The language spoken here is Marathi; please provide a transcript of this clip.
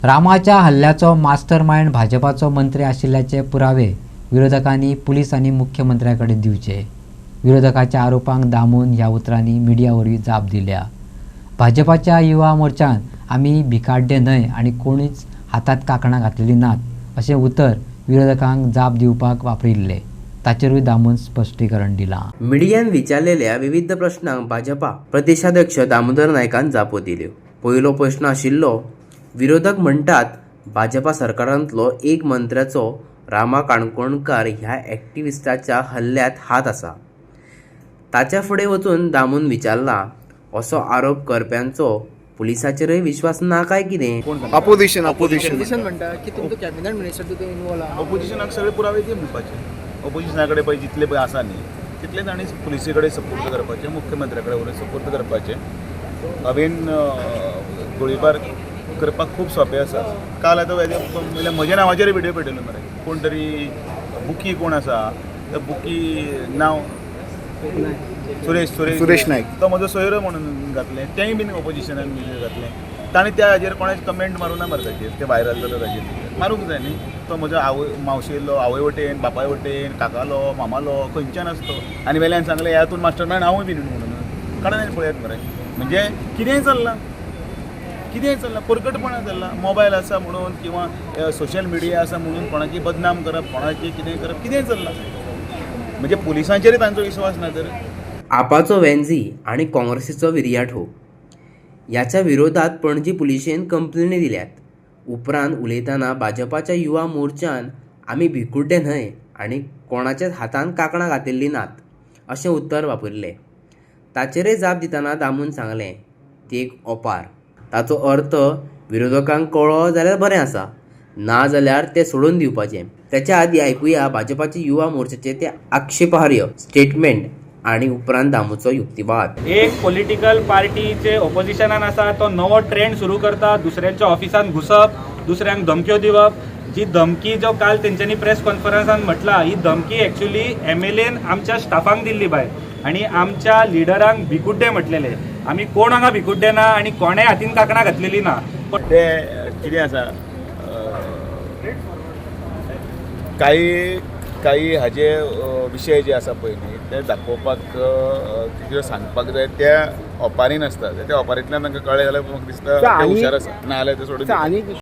रामाच्या हल्ल्याचो मास्टर माइंड भाजपाचो मंत्री आशिल्ल्याचे पुरावे विरोधकांनी पुलीस आणि मुख्यमंत्र्याकडे दिवचे। विरोधकाच्या आरोपांक दामून ह्या उतरांनी मीडियावरवी जाप दिल्या। भाजपाच्या युवा मोर्चान आम्ही भिकाड्डे न्हय आणि कोणीच हातात काकणां घातलेली नात असे उतर विरोधकांक जाप दिवपाक वापरिल्ले। ताचेरूय दामून स्पष्टीकरण दिला। मीडियान विचारलेल्या विविध प्रश्नांक भाजपा प्रदेशाध्यक्ष दामोदर नायकान जापो दिल्यो। पयलो प्रश्न आशिल्लो, विरोधक म्हणटात भाजपा सरकारांतलो एक मंत्र्याचो रामा काणकोणकार ह्या एक्टिविस्टाच्या हल्ल्यात हात आसा। ताच्या फुडें वचून दामून विचारला, असो आरोप करप्यांचो पुलिसाचेरय विश्वास ना काय कितें? अपोजिशन म्हणटा की तुमचो कॅबिनेट मिनिस्टर तितून इन्वॉल्व आहा। ऑपोजिशनाक सगळे पुरावे दी म्हणपाचे। ऑपोजिशना कडेन पळय जितले पळय आसा न्ही तितले तांणी पुलिसे कडेन सपोर्ट करपाचे, मुख्यमंत्र्या कडेन वचून सपोर्ट करपाचे। हांवें गोळीबार करपाक खूब सोंपें आसा। काल आतां म्हणजे म्हज्या नांवाचेर व्हिडिओ पळयलो मरे, कोण तरी बुकी कोण आसा, त्या बुकी नांव सुरेश नायक, तो म्हजो सोयरो म्हणून घातलें, तेंय बीन ऑपोजिशनान घातलें। ताणें त्या हाजेर कोणाचे कमेंट मारूना मरे, ताचेर ते व्हायरल जालो ताचेर मारूंक जाय न्ही। तो म्हजो मावशेलो आवय वटेन, बापाय वटेन, काकालो, मामालो, खंयच्यान आसतो, आनी वेल्यान सांगलें ह्यातून मास्टर मायंड हांवूय बीन म्हणून काडून पळयात मरे। म्हणजे कितेंय चल्लां, परकटपणां चल्लां। मोबायल आसा म्हणून किंवा सोशल मिडिया आसा म्हणून कोणाची बदनाम करप, कोणाची कितेंय करप, कितेंय चल्लां। म्हणजे पुलिसांचेर तांचो विश्वास ना तर। आपाचो वेंझी आणि काँग्रेसीचो विर्याठो ह्याच्या विरोधात पणजी पुलिशेन कंप्लेनी दिल्यात। उपरांत उलयतना भाजपाच्या युवा मोर्चान आमी भिकुड्डे न्हय आणि कोणाच्याच हातान काकणां घातिल्ली नात अशें उतर वापरलें। ताचेरय जाप दितना दामून सांगलें, ती एक ओपार। ताचो अर्थ विरोधकांक कळ्ळो जाल्यार बरें आसा, ना जाल्यार तें सोडून दिवपाचें। त्याच्या आदी आयकुया भाजपाचे युवा मोर्चाचे ते आक्षेपार्ह स्टेटमेंट आणि उपरांत दामूचो युक्तिवाद। एक पॉलिटिकल पार्टीचे ऑपोजिशनान आसा तो नवो ट्रेंड सुरू करता, दुसऱ्यांच्या ऑफिसान घुसप, दुसऱ्यांक धमक्यो दिवप। जी धमकी जो काल तेंच्यांनी प्रेस कॉन्फरन्सान म्हटला, ही धमकी एक्चुअली एमएलएन आमच्या स्टाफांक दिल्ली भायर आणि आमच्या लिडरांक भिकुड्डे म्हटलेले। आमी कोण हांगा भिकुड्डे ना आणि कोणेय हातीन काकणां घातलेली ना। ते कितें आसा, काही हाजे विशय जे आसा पळय न्ही ते दाखोवपाक कितें सांगपाक जाय त्या ओपारीन आसता। त्या ओपारींतल्यान तांकां कळ्ळें जाल्यार म्हाका दिसता ते हुशार आसा, ना जाल्यार ते सोडून